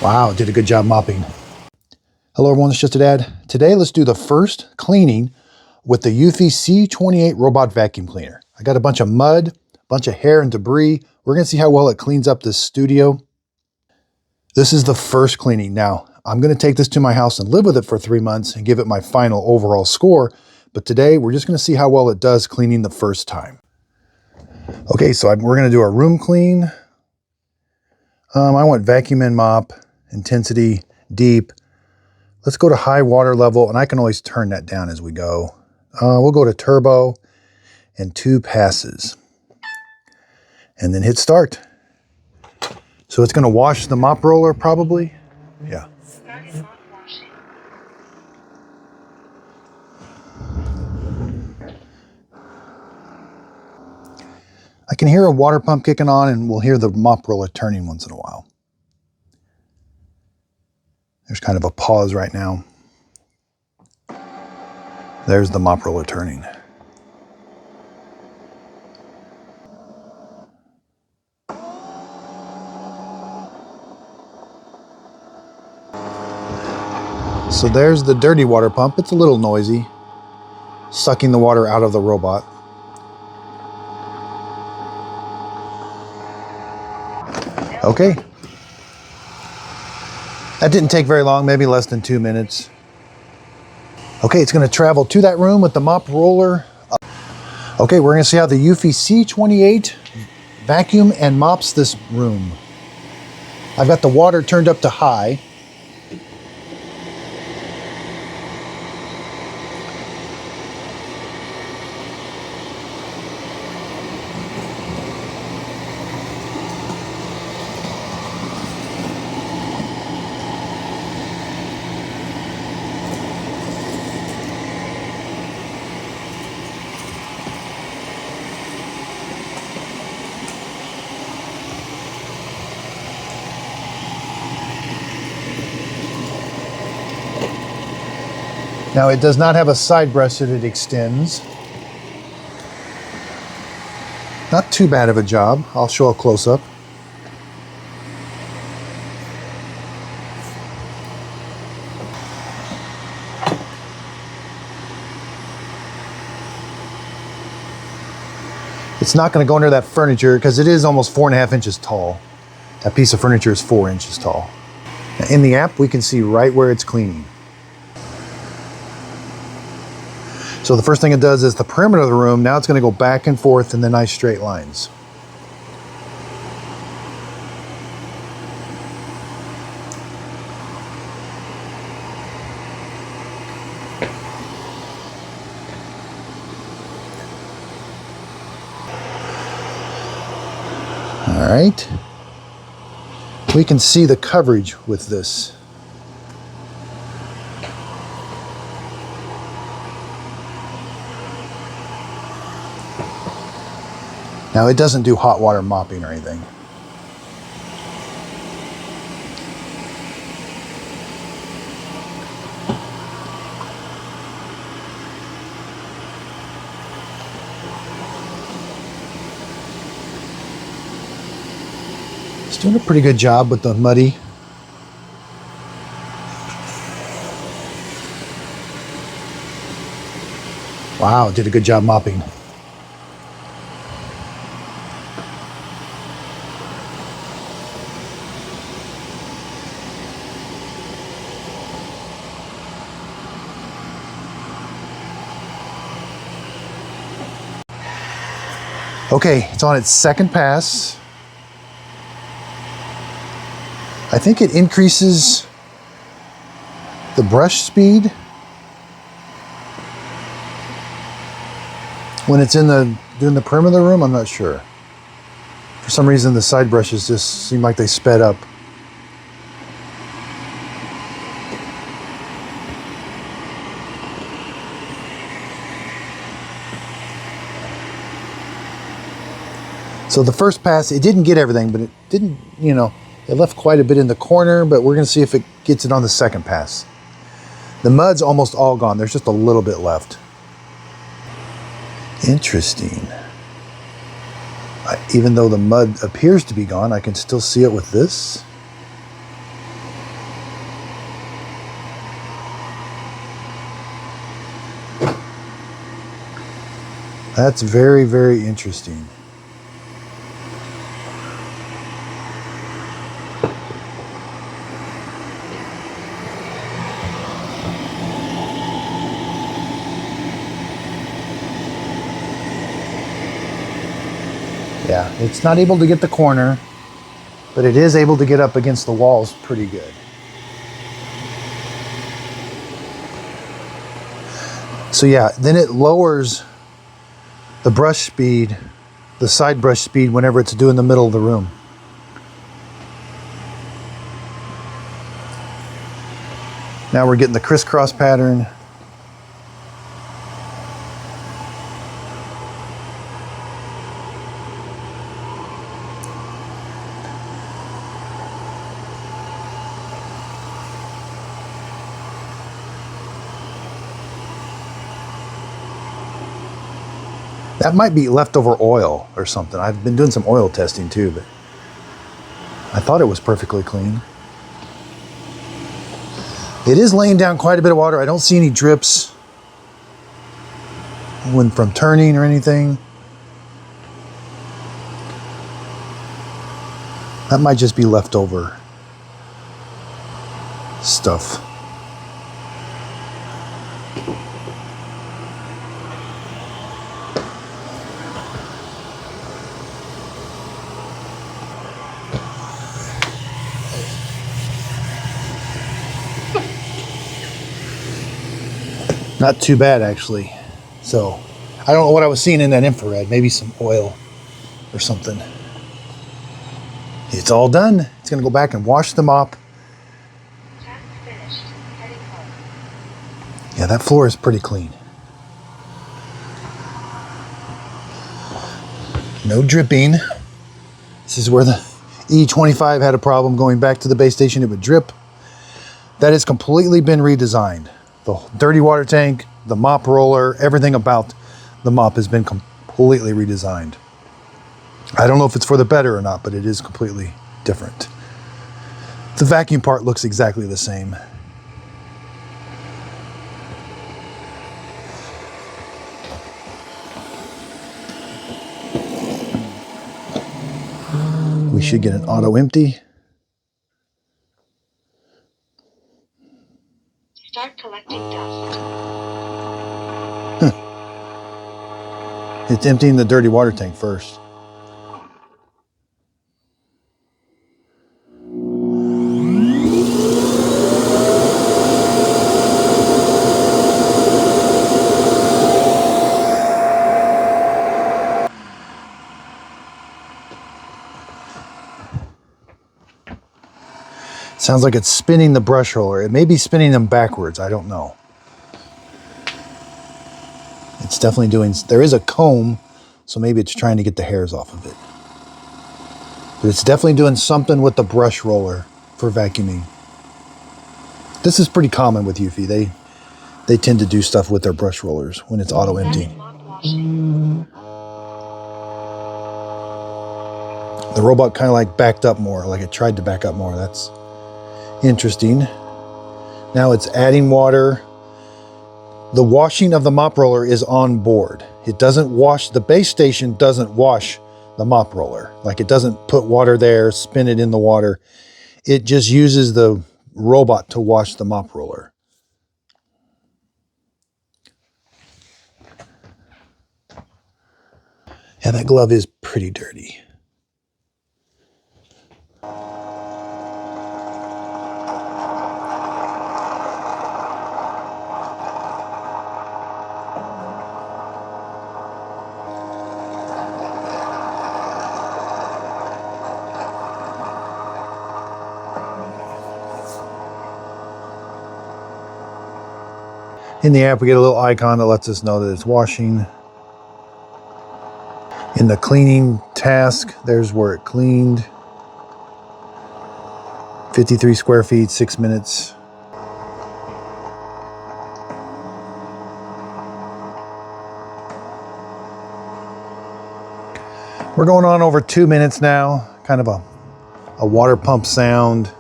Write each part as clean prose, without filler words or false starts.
Wow, did a good job mopping. Hello everyone, it's just a dad. Today let's do the first cleaning with the Eufy C28 robot vacuum cleaner. I got a bunch of mud, a bunch of hair and debris. We're gonna see how well it cleans up this studio. This is the first cleaning. Now, I'm gonna take this to my house and live with it for 3 months and give it my final overall score. But today we're just gonna see how well it does cleaning the first time. Okay, so we're gonna do a room clean. I want vacuum and mop, intensity, deep. Let's go to high water level, and I can always turn that down as we go. We'll go to turbo and 2 passes. And then hit start. So it's gonna wash the mop roller probably? Yeah. I can hear a water pump kicking on, and we'll hear the mop roller turning once in a while. There's kind of a pause right now. There's the mop roller turning. So there's the dirty water pump. It's a little noisy, sucking the water out of the robot. Okay. That didn't take very long, maybe less than 2 minutes. Okay, it's gonna travel to that room with the mop roller. Okay, we're gonna see how the Eufy C28 vacuum and mops this room. I've got the water turned up to high. Now it does not have a side brush that it extends. Not too bad of a job. I'll show a close-up. It's not going to go under that furniture because it is almost 4.5 inches tall. That piece of furniture is 4 inches tall. Now in the app, we can see right where it's cleaning. So the first thing it does is the perimeter of the room. Now it's going to go back and forth in the nice straight lines. All right. We can see the coverage with this. Now it doesn't do hot water mopping or anything. It's doing a pretty good job with the muddy. Wow, did a good job mopping. Okay, it's on its second pass. I think it increases the brush speed when it's in doing the perimeter of the room. I'm not sure. For some reason, the side brushes just seem like they sped up. So the first pass, it didn't get everything, but it didn't, it left quite a bit in the corner, but we're gonna see if it gets it on the second pass. The mud's almost all gone. There's just a little bit left. Interesting. Even though the mud appears to be gone, I can still see it with this. That's very, very interesting. Yeah, it's not able to get the corner, but it is able to get up against the walls pretty good. So yeah, then it lowers the brush speed, the side brush speed, whenever it's due in the middle of the room. Now we're getting the crisscross pattern. That might be leftover oil or something. I've been doing some oil testing too, but I thought it was perfectly clean. It is laying down quite a bit of water. I don't see any drips when from turning or anything. That might just be leftover stuff. Not too bad, actually. So, I don't know what I was seeing in that infrared. Maybe some oil or something. It's all done. It's going to go back and wash the mop. Task finished. Heading home. Yeah, that floor is pretty clean. No dripping. This is where the E25 had a problem going back to the base station. It would drip. That has completely been redesigned. The dirty water tank, the mop roller, everything about the mop has been completely redesigned. I don't know if it's for the better or not, but it is completely different. The vacuum part looks exactly the same. We should get an auto empty. Start collecting dust. It's emptying the dirty water tank first. Sounds like it's spinning the brush roller. It may be spinning them backwards. I don't know. It's definitely doing, there is a comb, so maybe it's trying to get the hairs off of it. But it's definitely doing something with the brush roller for vacuuming. This is pretty common with Eufy. They tend to do stuff with their brush rollers when it's auto empty. The robot kind of like backed up more, like it tried to back up more. That's interesting. Now it's adding water. The washing of the mop roller is on board. It doesn't wash, the base station doesn't wash the mop roller. Like it doesn't put water there, spin it in the water. It just uses the robot to wash the mop roller. Yeah, that glove is pretty dirty. In the app, we get a little icon that lets us know that it's washing. In the cleaning task, there's where it cleaned. 53 square feet, 6 minutes. We're going on over 2 minutes now. Kind of a water pump sound,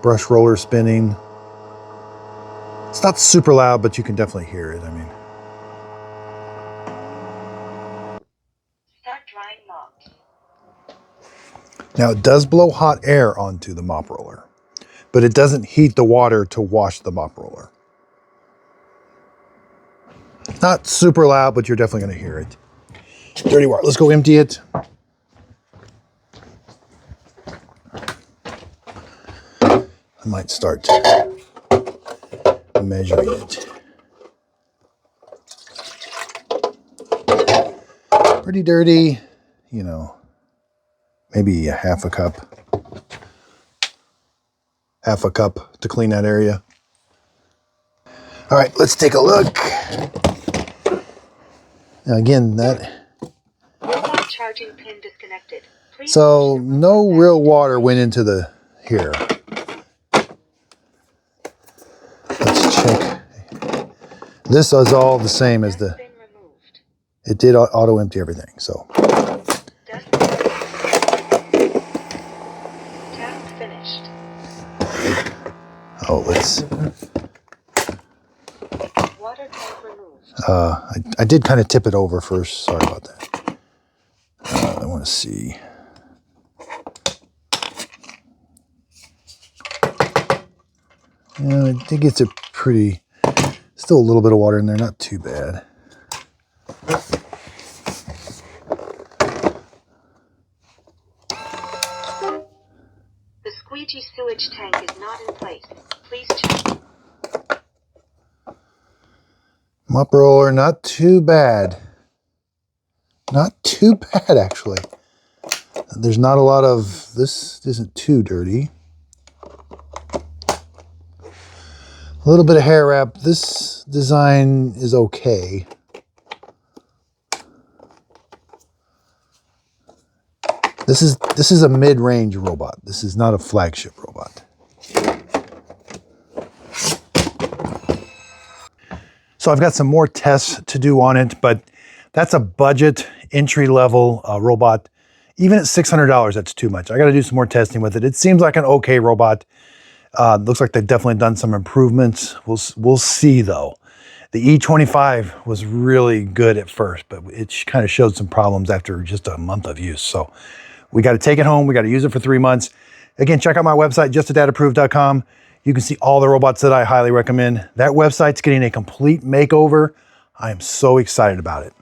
brush roller spinning. It's not super loud, but you can definitely hear it. I mean, Now it does blow hot air onto the mop roller, but it doesn't heat the water to wash the mop roller. Not super loud, but you're definitely going to hear it. Dirty water. Let's go empty it. I might start measuring it. Pretty dirty, you know, maybe a half a cup to clean that area. All right, let's take a look. Now again, Robot charging pin disconnected. Please so push the no robot real back. water went into the here. Let's check. This is all the same as Dust the, bin removed. it did auto empty everything. So Dust bin removed. Task finished. oh, let's. Water tank removed. I did kind of tip it over first. Sorry about that. I want to see. Yeah, I think it's a pretty, still a little bit of water in there, not too bad. The squeegee sewage tank is not in place. Please check. Mop roller, not too bad. Not too bad, actually. There's not a lot of, this isn't too dirty. A little bit of hair wrap. This design is okay. This is a mid-range robot. This is not a flagship robot. So I've got some more tests to do on it, but that's a budget entry-level robot. Even at $600, that's too much. I got to do some more testing with it. It seems like an okay robot. Looks like they've definitely done some improvements. We'll see though. The E25 was really good at first, but it kind of showed some problems after just a month of use. So we got to take it home. We got to use it for 3 months. Again, check out my website, justadadapproved.com. You can see all the robots that I highly recommend. That website's getting a complete makeover. I am so excited about it.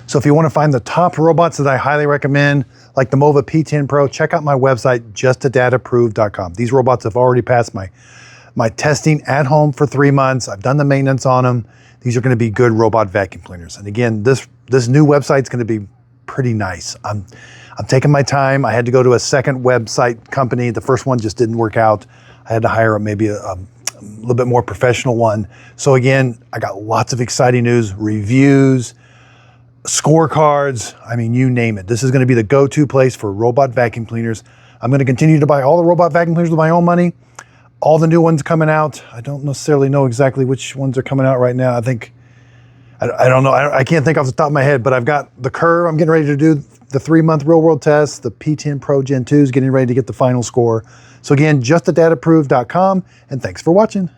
So if you want to find the top robots that I highly recommend, like the Mova P10 Pro, check out my website, justadadapproved.com. These robots have already passed my testing at home for 3 months. I've done the maintenance on them. These are going to be good robot vacuum cleaners. And again, this new website's going to be pretty nice. I'm taking my time. I had to go to a second website company. The first one just didn't work out. I had to hire maybe a little bit more professional one. So again, I got lots of exciting news, reviews, scorecards, I mean, you name it. This is going to be the go-to place for robot vacuum cleaners. I'm going to continue to buy all the robot vacuum cleaners with my own money. All the new ones coming out. I don't necessarily know exactly which ones are coming out right now. I don't know. I can't think off the top of my head, but I've got the Curve. I'm getting ready to do the 3-month real world test. The P10 Pro Gen 2 is getting ready to get the final score. So again, justadadapproved.com, and thanks for watching.